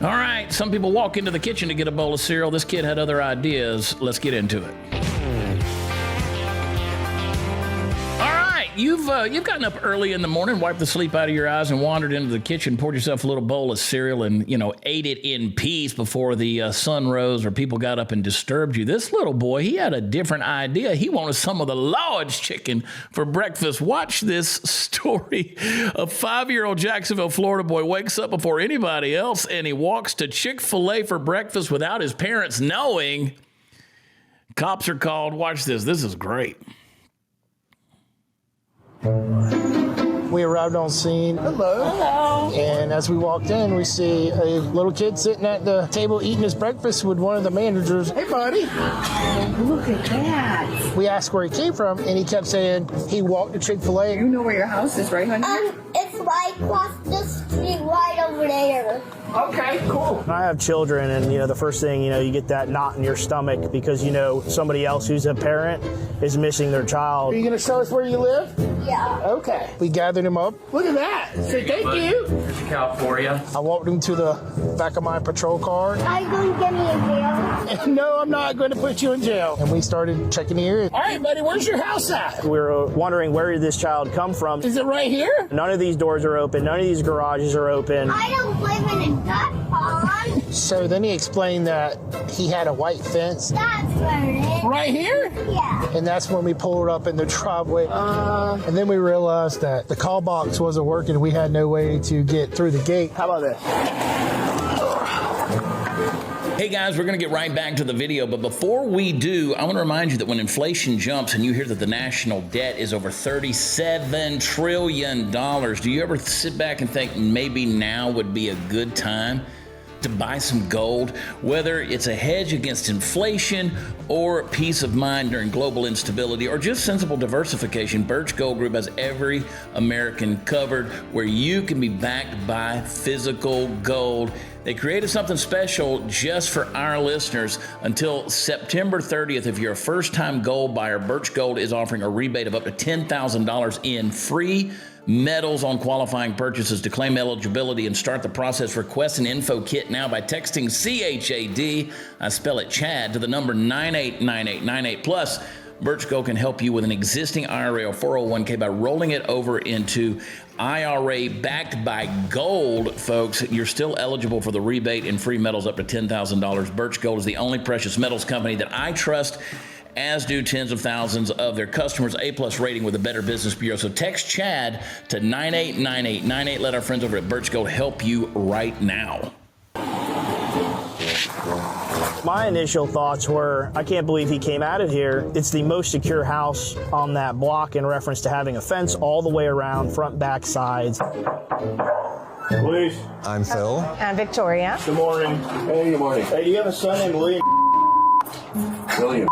All right, some people walk into the kitchen to get a bowl of cereal. This kid had other ideas. Let's get into it. You've gotten up early in the morning, wiped the sleep out of your eyes, and wandered into the kitchen, poured yourself a little bowl of cereal, and, ate it in peace before the sun rose or people got up and disturbed you. This little boy, he had a different idea. He wanted some of the Lord's chicken for breakfast. Watch this story. A 5-year-old Jacksonville, Florida boy wakes up before anybody else, and he walks to Chick-fil-A for breakfast without his parents knowing. Cops are called. Watch this. This is great. We arrived on scene. Hello. And as we walked in, we see a little kid sitting at the table eating his breakfast with one of the managers. Hey, buddy. Look at that. We asked where he came from, and he kept saying he walked to Chick-fil-A. You know where your house is, right, honey? It's right across the street, right over there. Okay, cool. I have children, and the first thing you get that knot in your stomach because somebody else who's a parent is missing their child. Are you gonna show us where you live? Yeah. Okay. We gathered him up. Look at that. Say thank you. Here's your cow for you. I walked him to the back of my patrol car. Are you going to get me in jail? No, I'm not going to put you in jail. And we started checking the area. All right, buddy, where's your house at? We were wondering where did this child come from. Is it right here? None of these doors are open. None of these garages are open. I don't live in a duck pond. So then he explained that he had a white fence. That's where it is. Right here? Yeah. And that's when we pulled up in the driveway. And then we realized that the call box wasn't working. We had no way to get through the gate. How about this? Hey guys, we're going to get right back to the video, but before we do, I want to remind you that when inflation jumps and you hear that the national debt is over $37 trillion, do you ever sit back and think maybe now would be a good time to buy some gold? Whether it's a hedge against inflation or peace of mind during global instability or just sensible diversification, Birch Gold Group has every American covered where you can be backed by physical gold. They created something special just for our listeners. Until September 30th, if you're a first-time gold buyer, Birch Gold is offering a rebate of up to $10,000 in free metals on qualifying purchases. To claim eligibility and start the process, request an info kit now by texting CHAD, I spell it Chad, to the number 989898. Plus, Birch Gold can help you with an existing IRA or 401k by rolling it over into IRA backed by gold, folks. You're still eligible for the rebate and free metals up to $10,000. Birch Gold is the only precious metals company that I trust, as do tens of thousands of their customers. A+ rating with the Better Business Bureau. So text Chad to 989898. Let our friends over at Birch Gold help you right now. My initial thoughts were, I can't believe he came out of here. It's the most secure house on that block in reference to having a fence all the way around, front, back, sides. Police. I'm Phil. And Victoria. Good morning. Hey, good morning. Hey, do you have a son named William? William.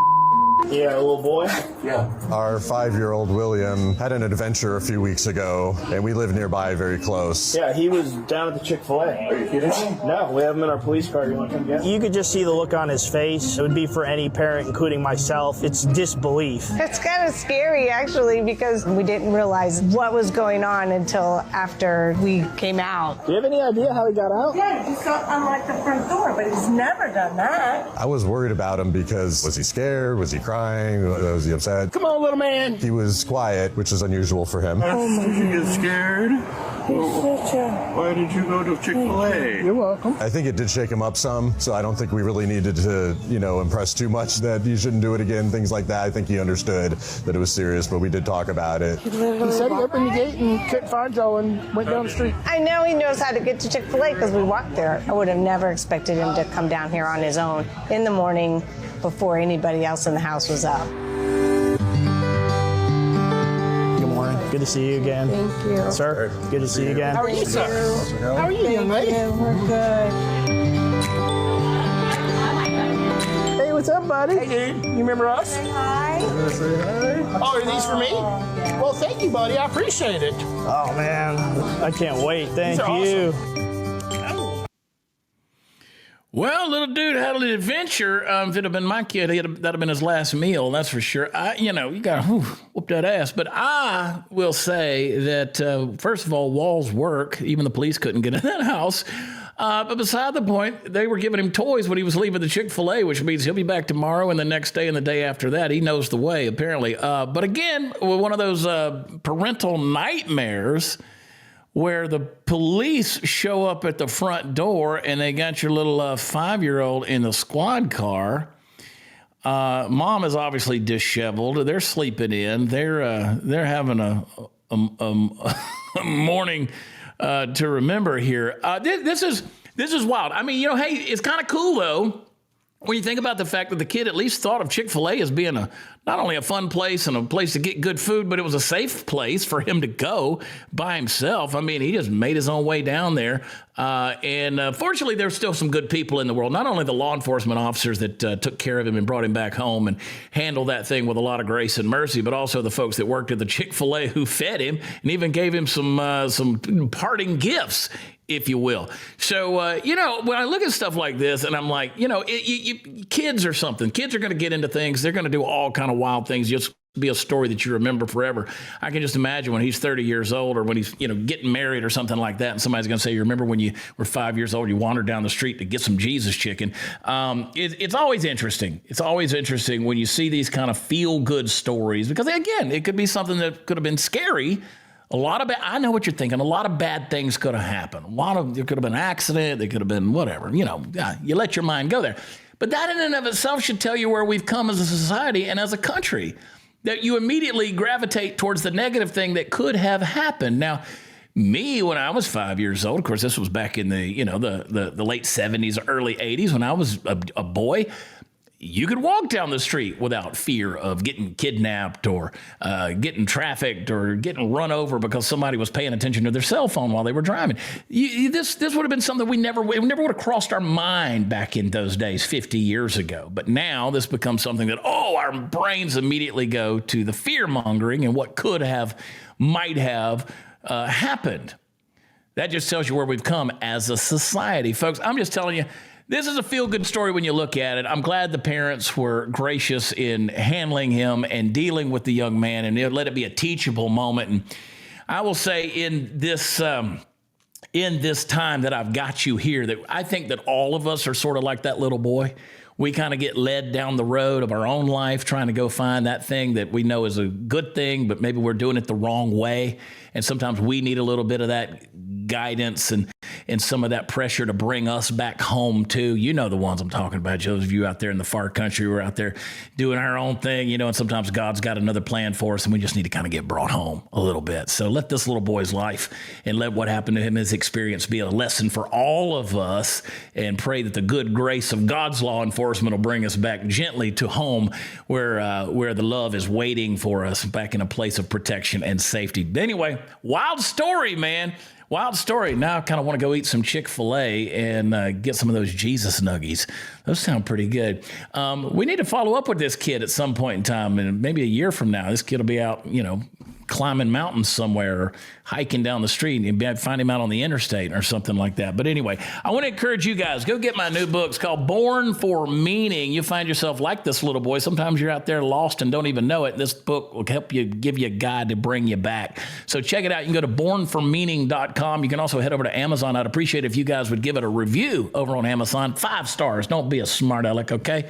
Yeah, a little boy? Yeah. Our 5-year-old William had an adventure a few weeks ago, and we live nearby very close. Yeah, he was down at the Chick-fil-A. Are you kidding me? No, we have him in our police car. You want to come get him? You could just see the look on his face. It would be for any parent, including myself. It's disbelief. It's kind of scary, actually, because we didn't realize what was going on until after we came out. Do you have any idea how he got out? Yeah, he's got unlocked the front door, but he's never done that. I was worried about him because was he scared? Was he crying? Was he upset? Come on, little man. He was quiet, which is unusual for him. Did you get scared? Why did you go to Chick-fil-A? You're welcome. I think it did shake him up some, so I don't think we really needed to, impress too much that you shouldn't do it again, things like that. I think he understood that it was serious, but we did talk about it. He said he opened the gate and couldn't find Joe and went down the street. I know he knows how to get to Chick-fil-A because we walked there. I would have never expected him to come down here on his own in the morning before anybody else in the house was up. Good morning. Good to see you again. Thank you. Sir, good to see you again. How are you, sir? How are you, young lady? We're good. Hey, what's up, buddy? Hey, dude. You remember us? Hi. Oh, are these for me? Well, thank you, buddy. I appreciate it. Oh, man. I can't wait. Thank you. Well, little dude had an adventure. If it had been my kid, that'd have been his last meal, that's for sure. You got to whoop that ass. But I will say that, first of all, walls work. Even the police couldn't get in that house. But beside the point, they were giving him toys when he was leaving the Chick-fil-A, which means he'll be back tomorrow and the next day and the day after that. He knows the way, apparently. But again, one of those parental nightmares where the police show up at the front door and they got your little 5-year-old in the squad car. Mom is obviously disheveled. They're sleeping in. They're having a morning to remember here. This is wild. I mean, hey, it's kind of cool though when you think about the fact that the kid at least thought of Chick-fil-A as being not only a fun place and a place to get good food, but it was a safe place for him to go by himself. I mean, he just made his own way down there. And fortunately, there's still some good people in the world, not only the law enforcement officers that took care of him and brought him back home and handled that thing with a lot of grace and mercy, but also the folks that worked at the Chick-fil-A who fed him and even gave him some parting gifts, if you will. So, when I look at stuff like this and I'm like, kids or something, kids are going to get into things. They're going to do all kind of wild things. Just be a story that you remember forever. I can just imagine when he's 30 years old or when he's, getting married or something like that. And somebody's going to say, you remember when you were 5 years old, you wandered down the street to get some Jesus chicken. It's always interesting. It's always interesting when you see these kind of feel good stories, because again, it could be something that could have been scary. I know what you're thinking. A lot of bad things could have happened. There could have been an accident. There could have been whatever. You let your mind go there. But that in and of itself should tell you where we've come as a society and as a country, that you immediately gravitate towards the negative thing that could have happened. Now, me, when I was 5 years old, of course, this was back in the late 70s, early 80s, when I was a boy, you could walk down the street without fear of getting kidnapped or getting trafficked or getting run over because somebody was paying attention to their cell phone while they were driving. This would have been something we never would have crossed our mind back in those days 50 years ago. But now this becomes something that, our brains immediately go to the fear mongering and what might have happened. That just tells you where we've come as a society. Folks, I'm just telling you, this is a feel-good story when you look at it. I'm glad the parents were gracious in handling him and dealing with the young man, and let it be a teachable moment. And I will say in this time that I've got you here, that I think that all of us are sort of like that little boy. We kind of get led down the road of our own life trying to go find that thing that we know is a good thing, but maybe we're doing it the wrong way. And sometimes we need a little bit of that guidance and some of that pressure to bring us back home too. You know the ones I'm talking about, those of you out there in the far country who are out there doing our own thing, and sometimes God's got another plan for us and we just need to kind of get brought home a little bit. So let this little boy's life and let what happened to him, his experience, be a lesson for all of us, and pray that the good grace of God's law enforcement will bring us back gently to home where the love is waiting for us, back in a place of protection and safety. Anyway, wild story, man. Wild story. Now I kind of want to go eat some Chick-fil-A and get some of those Jesus nuggies. Those sound pretty good. We need to follow up with this kid at some point in time, and maybe a year from now, this kid will be out, climbing mountains somewhere or hiking down the street, and find him out on the interstate or something like that. But anyway, I want to encourage you guys, go get my new book. It's called Born for Meaning. You'll find yourself like this little boy. Sometimes you're out there lost and don't even know it. This book will help you, give you a guide to bring you back. So check it out. You can go to bornformeaning.com. You can also head over to Amazon. I'd appreciate it if you guys would give it a review over on Amazon. 5 stars. Don't be a smart aleck, okay?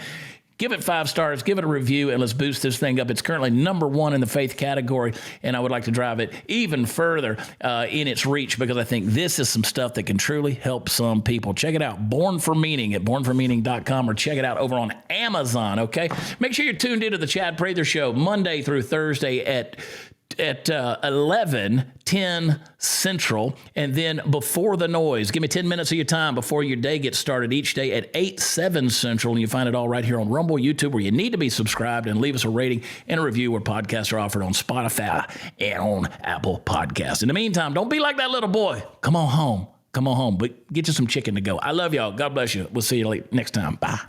Give it 5 stars, give it a review, and let's boost this thing up. It's currently #1 in the faith category, and I would like to drive it even further in its reach, because I think this is some stuff that can truly help some people. Check it out, Born for Meaning at bornformeaning.com, or check it out over on Amazon, okay? Make sure you're tuned into the Chad Prather Show Monday through Thursday at 11:10 Central, and then Before the Noise. Give me 10 minutes of your time before your day gets started each day at 8/7 Central, and you find it all right here on Rumble, YouTube, where you need to be subscribed, and leave us a rating and a review where podcasts are offered on Spotify and on Apple Podcasts. In the meantime, don't be like that little boy. Come on home, but get you some chicken to go. I love y'all. God bless you. We'll see you next time. Bye.